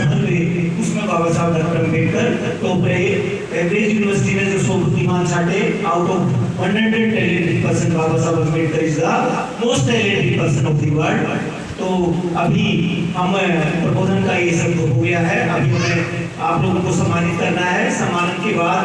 सफल हुए उसमें बाबा साहब डॉक्टर अम्बेडकर तो कैम्ब्रिज यूनिवर्सिटी ने जो 100 बुद्धिमान छाटे out of 100 talented person Baba Saheb Ambedkar is the most talented person of the world. तो अभी हम प्रबोधन का ये सब हो गया है, अभी हमें आप लोगों को सम्मानित करना है। सम्मानन के बाद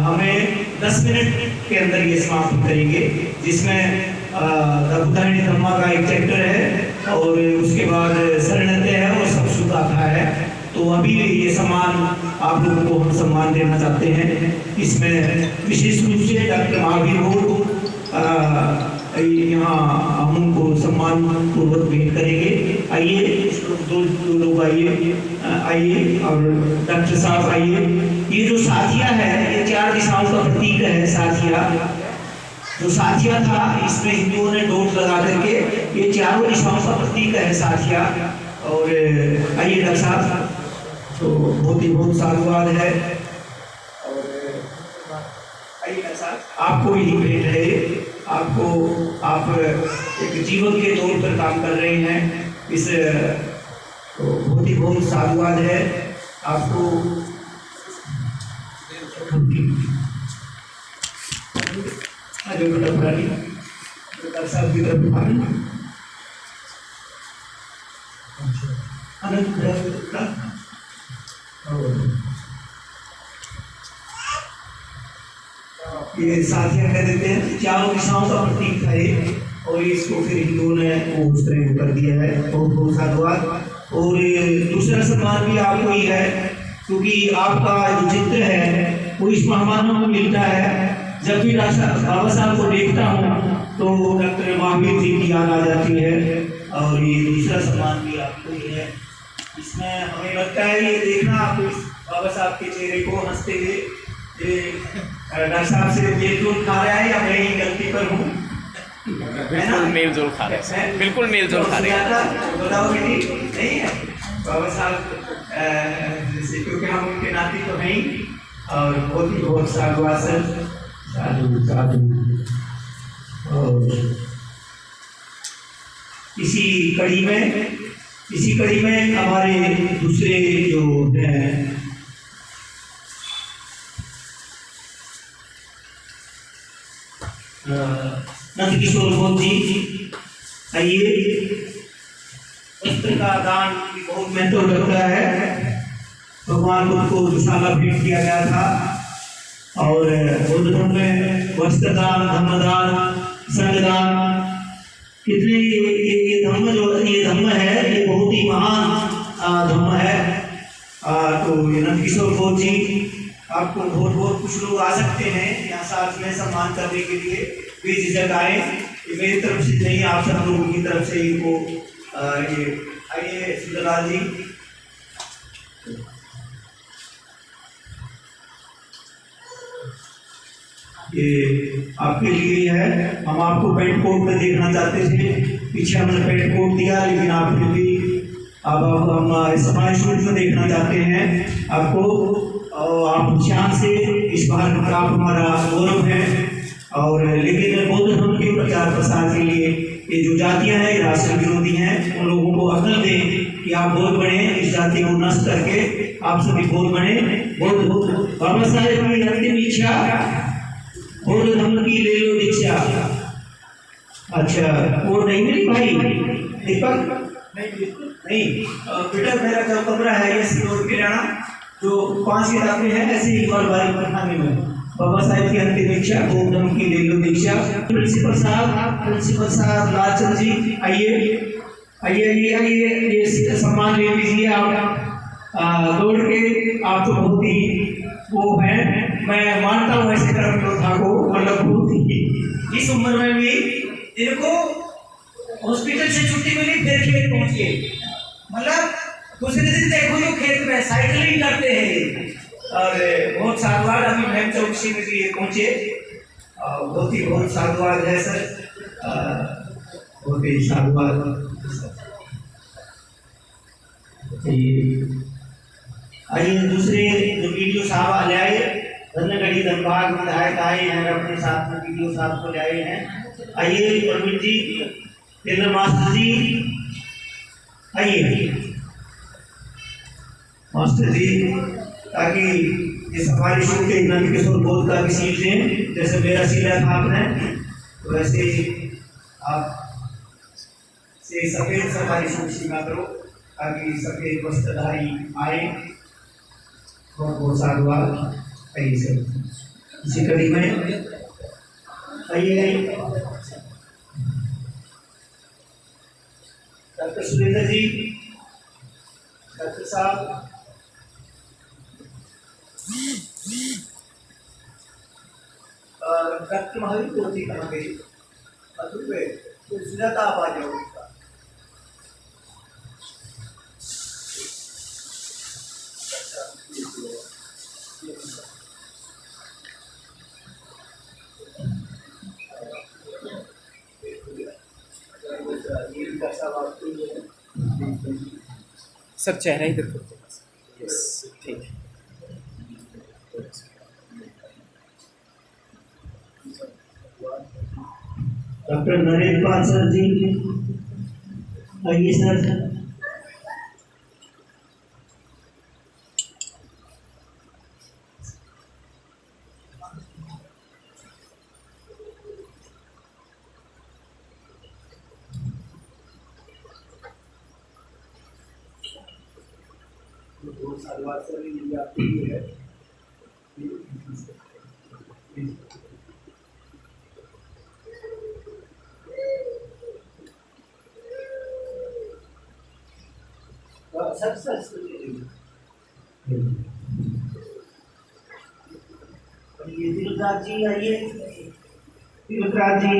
हमें 10 मिनट के अंदर ये समाप्त करेंगे, जिसमें उदाहरणी धम्मा का एक चैप्टर है और उसके बाद शरणत्य है और सब सुगाथा है। तो अभी ये सम्मान आप लोगों को हम सम्मान देना चाहते हैं। इसमें विशेष रूप से डॉक्टर महावीर हो यहाँ हम उनको सम्मान पूर्वक भेंट करेंगे। आइए दो लोग आइए और डॉक्टर साहब आइए। ये जो साथिया है ये 4 दिशाओं का प्रतीक है। साथिया जो साथिया था इसमें हिंदुओं ने डोट लगा करके ये 4 दिशाओं का प्रतीक है साथिया। और आइए डॉक्टर साहब, तो बहुत साधुवाद है। और आइए डॉक्टर साहब, आपको ही भेंट है, आपको आप एक जीवन के तौर पर काम कर रहे हैं, इस तो बहुत साधुवाद है आपको। डॉक्टर साहब की तरफ ये साथिया कह देते हैं, 4 दिशाओं का प्रतीक था ये, और इसको फिर हिंदुओं ने वो उस तरह कर दिया है। बहुत साधुवाद। और दूसरा सम्मान भी आपको ही है, क्योंकि आपका जो चित्र है वो इस महामानव में मिलता है। जब भी बाबा साहब को देखता हूँ तो डॉक्टर महावीर जी की याद आ जाती है। और ये दूसरा सम्मान भी आपको ही है। इसमें हमें लगता है ये देखना आप बाबा साहब के चेहरे को हंसते हुए, डॉक्टर साहब से मेलजोल खा रहा है या मैं ही गलती पर हूँ? बिल्कुल मेलजोल खा रहे हैं, बिल्कुल मेलजोल खा रहे हैं। बताओ बेटी, नहीं है बाबा साहब जैसे, क्योंकि हम उनके नाती तो हैं ही। और बहुत साधुवाद सर, साधु। और इसी कड़ी में हमारे दूसरे जो हैं नंद किशोर बोध जी, आइए। वस्त्र का दान भी बहुत महत्व रखता है। भगवान बुद्ध को दुशाला भेंट किया गया था, और बौद्ध धर्म में वस्त्र दान, धम्मदान, संगदान, कितने ये धम्म है, ये बहुत ही महान धम्म है। तो नंद किशोर बोध जी, आपको बहुत कुछ लोग आ सकते हैं यहाँ साथ में सम्मान करने के लिए, बेझिझक आए। मेरी तरफ से नहीं, आप सब लोगों की तरफ से इनको ये आइए। सुंदरलाल जी, ये आपके लिए है। हम आपको पेंट कोट में देखना चाहते थे, पीछे हमने पेंट कोट दिया, लेकिन आप फिर भी अब हम समाज शूट में देखना चाहते हैं आपको। और आप ध्यान से इस बार आप हमारा गौरव है। और लेकिन बौद्ध धर्म के प्रचार प्रसार के लिए ये जो जातियां हैं राष्ट्र विरोधी हैं, उन लोगों को अकल दें कि आप बौद्ध बने, इस जाति को नष्ट करके आप सभी बौद्ध बने। बौद्ध बाबा साहेब की अंतिम इच्छा, बौद्ध धर्म की ले लो दीक्षा। अच्छा, वो नहीं मिली भाई दीपक? नहीं बेटा, मेरा जो कमरा है ये सिरोड किराना जो 5 किताबें हैं, ऐसे ही और बारी पढ़ाने में बाबा साहेब की अंतिम दीक्षा, बौद्ध धर्म की ले लो दीक्षा। प्रिंसिपल साहब लालचंद जी, आइए, ये सम्मान ले लीजिए आप दौड़ के। आप तो बहुत ही वो है, मैं मानता हूँ ऐसे कर्म योद्धा को, मतलब बहुत ही इस उम्र में भी इनको हॉस्पिटल से छुट्टी मिली फिर खेत पहुंच गए। मतलब दूसरे दिन देखो तो खेत में साइकिलिंग करते हैं। और बहुत साधुवाद, अभी महम चौकसी में भी पहुंचे, बहुत साधुवाद है सर, बहुत ही साधुवाद। आइए दूसरे जो वीडियो साहब ले आए, धन्यगढ़ी धनबाद विधायक आए हैं, अपने साथ में वीडियो साहब को ले आए हैं। आइए प्रवीण जी, केंद्र मास्टर जी, आइए। मास्टर जी, ताकि इस हमारी शूट के नंद किशोर बोध का भी सील दें, जैसे मेरा सीला था आपने, वैसे आप से सफेद सफारी शूट सीखा करो ताकि सफेद वस्त्रधारी आए। बहुत बहुत साधुवाद। आइए सर, इसी कड़ी में आइए डॉक्टर सुरेंद्र जी, डॉक्टर साहब, डॉक्टर महावीर को जी कहाँ गई? तो सुजाता आप आ जाओ। सर चेहरा इधर करते हैं। यस, ठीक है। डॉक्टर नरेंद्र पाल सर जी, आइए सर। बहुत साधुवाद सर, ये आपके लिए है। सर ये तिलकराज जी, आइए तिलकराज जी।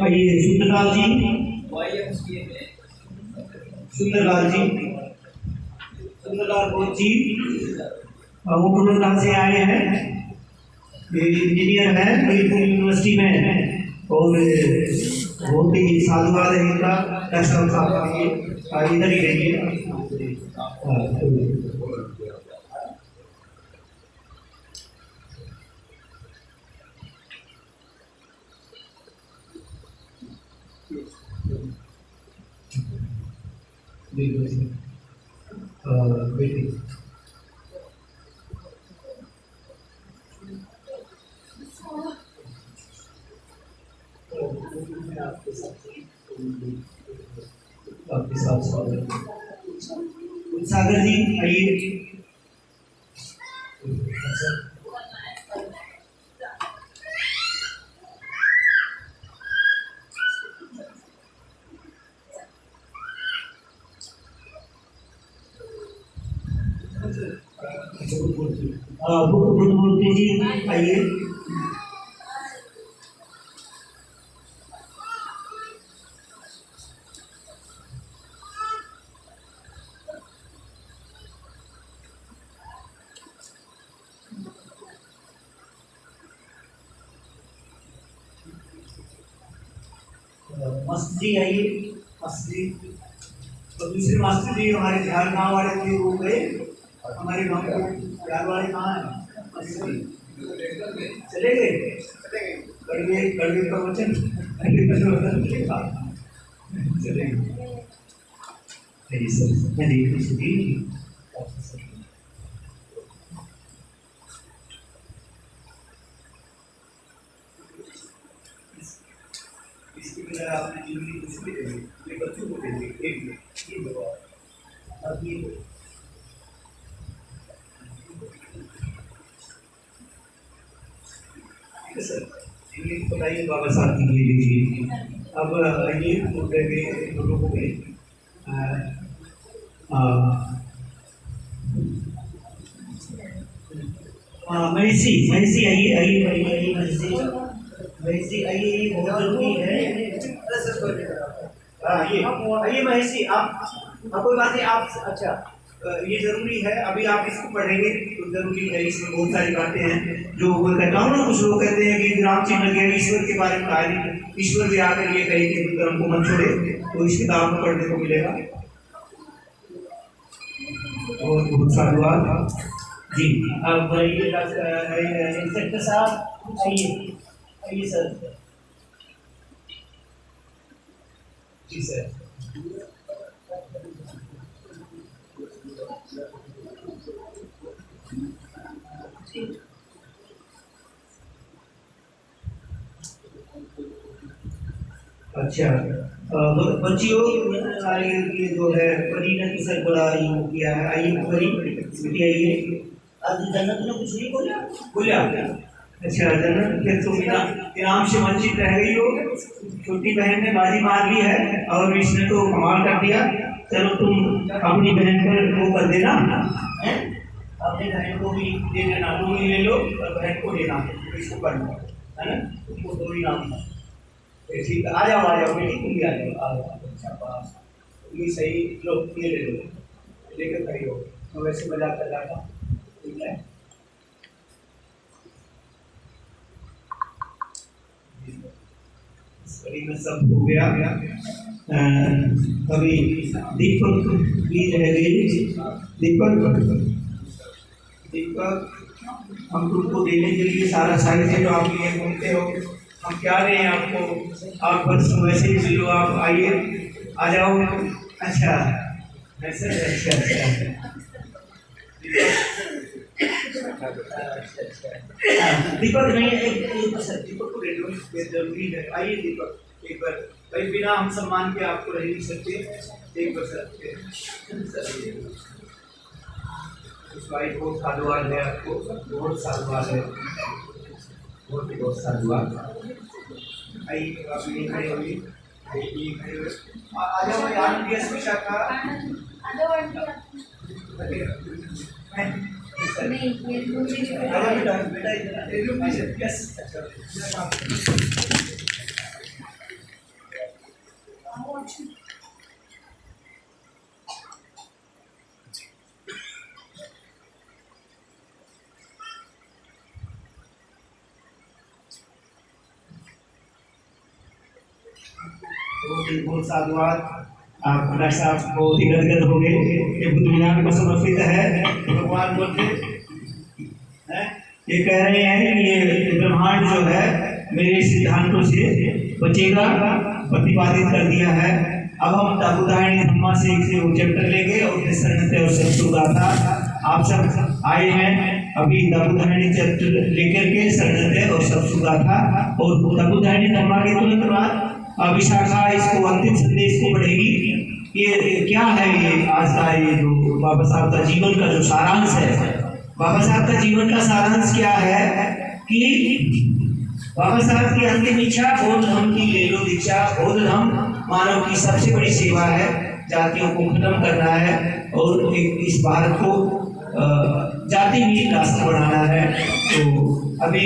आइए सुंदरलाल जी, सुंदरलाल जी, सुंदरलाल बोध जी, वो कोलकाता से आए हैं, ये इंजीनियर है मणिपुर यूनिवर्सिटी में, और बहुत ही साधुवाद है इनका। कैसा साहब इधर ही रहिए। बेटी आपके साथ सागर जी, आइए। बुद्धमूर्ति जी, आइए। मास्टर जी, आइए। मास्टर जी, तो दूसरे मास्टर जी हमारे ध्यान गाँव वाले थे, वो गए। हमारे गाँव को ध्यान वाले कहाँ हैं? मास्टर जी चले गए। कड़वे कड़वे प्रवचन चले गए। इसकी वजह आपने जिंदगी दूसरी दे दी, ये बच्चों को दे दी। एक ये दवा अब ये सर ये बताइए बाबा साहब की ले लीजिए। अब ये मुद्दे में लोगों में महिषी महिषी आइए आइए आइए महिषी महिषी आइए, ये बहुत जरूरी है। ये महेशी आप कोई बात नहीं आप अच्छा ये जरूरी है अभी आप इसको पढ़ेंगे तो जरूरी है इसमें बहुत सारी बातें हैं जो मैं कहता हूँ ना कुछ लोग कहते हैं कि विराम चिन्ह लगे ईश्वर के बारे में कहा नहीं ईश्वर भी आकर ये कहे कि धर्म को मत छोड़े तो इस किताब में पढ़ने को मिलेगा और बहुत साधुवाद जी। अब ये इंस्पेक्टर साहब आइए सर जी सर। अच्छा बच्चियों ये जो है परी ने सर बड़ा ये किया है आइए परी बेटी आइए आज जन्नत ने कुछ नहीं बोला अच्छा जन्नत फिर तुम इनाम से वंचित रह गई हो छोटी बहन ने बाजी मार ली है और इसने तो कमाल कर दिया चलो तुम अपनी बहन पर वो कर देना है अपनी बहन को भी दे देना तुम ही ले लो और बहन को देना इसको करना है ना तुमको दो ही नाम ठीक है आ जाओ बेटी तुम भी आ जाओ अच्छा ये सही लो ये ले लो लेकर खड़ी हो मैं वैसे मजाक कर रहा था ठीक है में सब हो गया अभी दीपक भी रह गई दीपक हम तुमको देने के लिए सारा साहित्य जो आप लिए घूमते हो हम क्या दें आपको आप बस वैसे ही मिलो आप आइए आ जाओ अच्छा ऐसे अच्छा दीपक नहीं दीपक को ले लो जरूरी है आइए दीपक एक बार भाई बिना हम सम्मान के आपको रह नहीं सकते एक बार सर भाई बहुत साधुवाद है आपको बहुत साधुवाद है बहुत साधुवाद आइए आप ये खड़े होइए आ जाओ यार ये शिक्षा का नहीं बेटा यस बहुत साधुवाद आप डॉक्टर साहब बहुत ही गदगद हो गए ये बुद्ध विज्ञान को समर्पित है भगवान बोलते हैं ये कह रहे हैं कि ये ब्रह्मांड जो है मेरे सिद्धांतों से बचेगा प्रतिपादित कर दिया है। अब हम दाबुदायणी धम्मा से एक चैप्टर लेंगे और फिर शरणते और सत्सुगाथा आप सब आए हैं अभी दाबुदायणी चैप्टर लेकर के शरणते और सत्सुगाथा और दाबुदायणी धम्मा के तुरंत बाद विशाखा इसको अंतिम संदेश को पढ़ेगी। ये क्या है ये आज का ये जो बाबा साहब का जीवन का जो सारांश है बाबा साहब का जीवन का सारांश क्या है कि बाबा साहब की अंतिम इच्छा बौद्ध धर्म की ले लो दीक्षा बौद्ध धर्म मानव की सबसे बड़ी सेवा है जातियों को खत्म करना है और इस भारत को जाति विहीन राष्ट्र बनाना है। तो अभी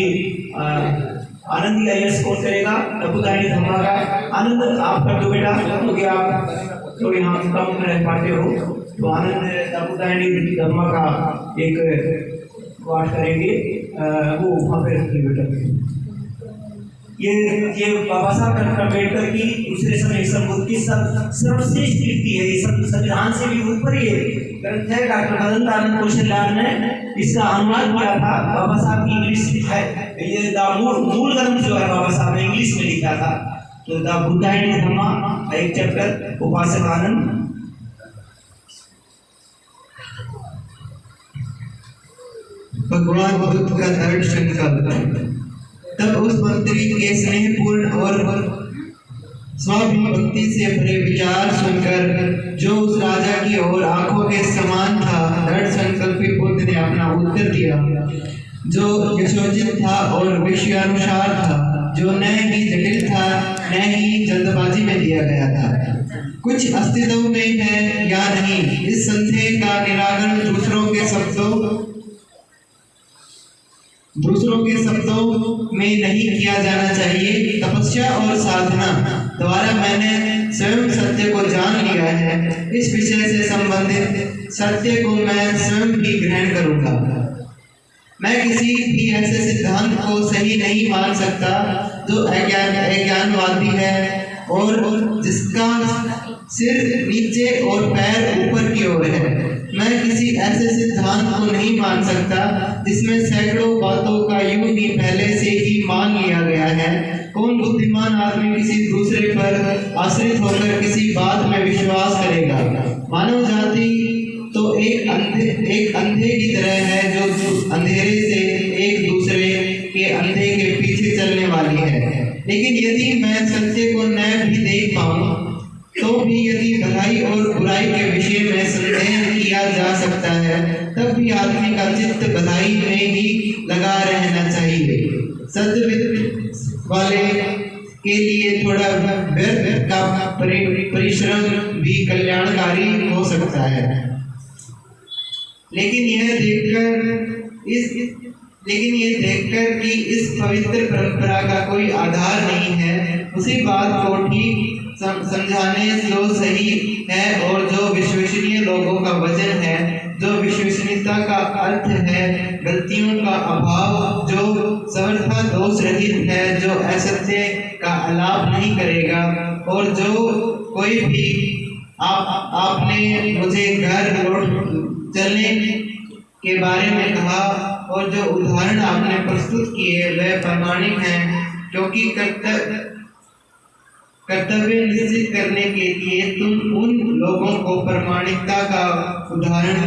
आनंद आईएएस कोर्स करेगा दाबुदायणी धम्मा का आनंद आप कर दो बेटा क्योंकि आप थोड़ी यहाँ कम रह पाते हो तो आनंद दाबुदायणी धम्मा का एक पाठ करेंगे वो वहाँ पे रखिए बेटा। ये बाबा साहब अम्बेडकर की दूसरे समय संबुद्ध की सर्वश्रेष्ठ कृति है ये संविधान से भी ऊपर ये ग्रंथ है। डॉक्टर मदन आनंद कौशल्याण ने इसका अनुवाद किया था बाबा साहब की इंग्लिश है ये मूल ग्रंथ जो है बाबा साहब ने इंग्लिश में लिखा था। तो दाबुदायणी धम्मा एक चैप्टर उपासक आनंद भगवान बुद्ध का दृढ़ संकल्प तब उस मंत्री के स्नेहपूर्ण और स्वाभिभक्ति से भरे विचार सुनकर जो उस राजा की ओर आंखों के समान था दृढ़ संकल्पी बुद्ध ने अपना उत्तर दिया जो यशोचित था और विषयानुसार था जो न ही जटिल था न ही जल्दबाजी में दिया गया था। कुछ अस्तित्व में है या नहीं इस संदेह का निराकरण दूसरों के शब्दों में नहीं किया जाना चाहिए। तपस्या और साधना द्वारा मैंने स्वयं सत्य गया है, इस विषय से संबंधित सत्य को मैं स्वयं भी ग्रहण करूंगा। मैं किसी भी ऐसे सिद्धांत को सही नहीं मान सकता जो अज्ञानवादी है और जिसका सिर नीचे और पैर ऊपर की ओर है। मैं किसी ऐसे सिद्धांत को नहीं मान सकता जिसमें सैकड़ों बातों का यूं ही पहले से ही मान लिया गया है। कौन बुद्धिमान आदमी किसी दूसरे पर आश्रित होकर किसी बात में विश्वास करेगा? मानव जाति तो एक अंधे की तरह है जो अंधेरे से एक दूसरे के अंधे के पीछे चलने वाली है। लेकिन यदि मैं सत्य को न भी देख पाऊं तो भी यदि भलाई और बुराई के विषय में संदेह किया जा सकता है, तब भी आदमी का चित्त भलाई में ही लगा रहना चाहिए। सत्य वाले के लिए थोड़ा व्यर्थ का परिश्रम भी कल्याणकारी हो सकता है। लेकिन यह देखकर कि इस पवित्र परंपरा का कोई आधार नहीं है, उसी बात को ठीक समझाने जो सही है और जो विश्वसनीय लोगों का वचन है, जो विश्वसनीयता का अर्थ है गलतियों का अभाव, जो सर्वथा दोष रहित है, जो असत्य का आलाप नहीं करेगा, और जो कोई भी आपने मुझे घर लौट चलने के बारे में कहा और जो उदाहरण आपने प्रस्तुत किए वह प्रामाणिक हैं, क्योंकि कर्तव्य निश्चित करने के लिए तुम उन लोगों को प्रामाणिकता का उदाहरण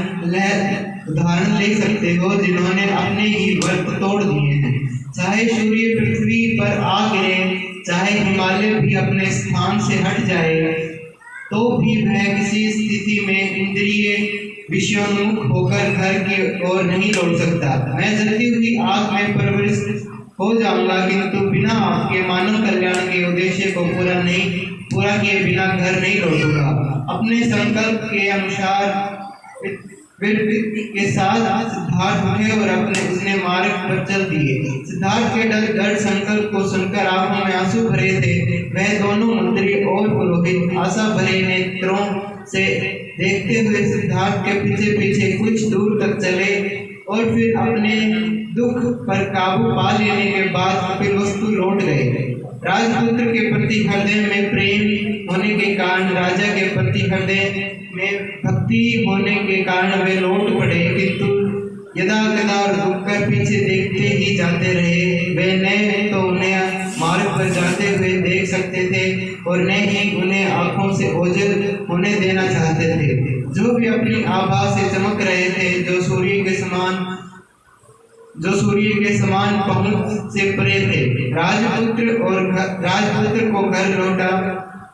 ले सकते हो जिन्होंने अपने ही व्रत तोड़ दिए हैं। चाहे सूर्य पृथ्वी पर आ गिरे, चाहे हिमालय भी अपने स्थान से हट जाए, तो भी वह किसी स्थिति में इंद्रिय विषयोन्मुख होकर घर की ओर नहीं लौट सकता। मैं जलती हुई आग में परवरिश हो जाऊंगा, किंतु बिना आपके मानव कल्याण के उद्देश्य को पूरा किए बिना घर नहीं लौटूंगा। अपने संकल्प के अनुसार के साथ सिद्धार्थ उठे और उसने मार्ग पर चल दिए। सिद्धार्थ के दृढ़ संकल्प को सुनकर आंखों में आंसू भरे थे। वह दोनों मंत्री और पुरोहित आशा भरे नेत्रों से देखते हुए सिद्धार्थ के पीछे पीछे कुछ दूर तक चले और फिर अपने दुख पर काबू पा लेने के बाद कपिलवस्तु लौट गए। राजपुत्र के प्रति हृदय में प्रेम होने के कारण, राजा के प्रति हृदय में भक्ति होने के कारण वे लौट पड़े, किंतु यदा कदा और दुख कर पीछे देखते ही जाते रहे। वे न तो उन्हें मार्ग पर जाते हुए देख सकते थे और न ही उन्हें आंखों से ओझल होने देना चाहते थे, जो भी अपनी आभा से चमक रहे थे, जो सूर्य के समान पहुंच से परे थे। राजपुत्र को घर लौटा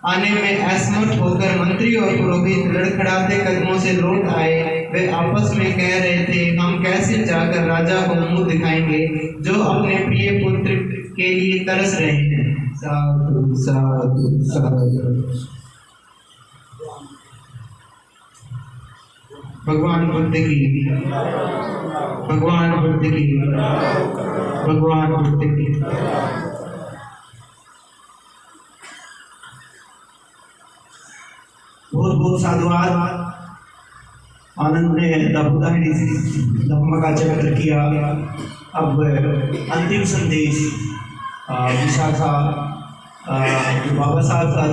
आने में असमर्थ होकर मंत्री और पुरोहित लड़खड़ाते कदमों से लौट आए। वे आपस में कह रहे थे, हम कैसे जाकर राजा को मुंह दिखाएंगे जो अपने प्रिय पुत्र के लिए तरस रहे हैं। साधु साधु साधु। भगवान बुद्ध की, भगवान बुद्ध की, भगवान बुद्ध की। बहुत बहुत साधुवाद। आनंद ने धम्म का चक्र किया। अब अंतिम संदेश विशाखा बाबा साहब का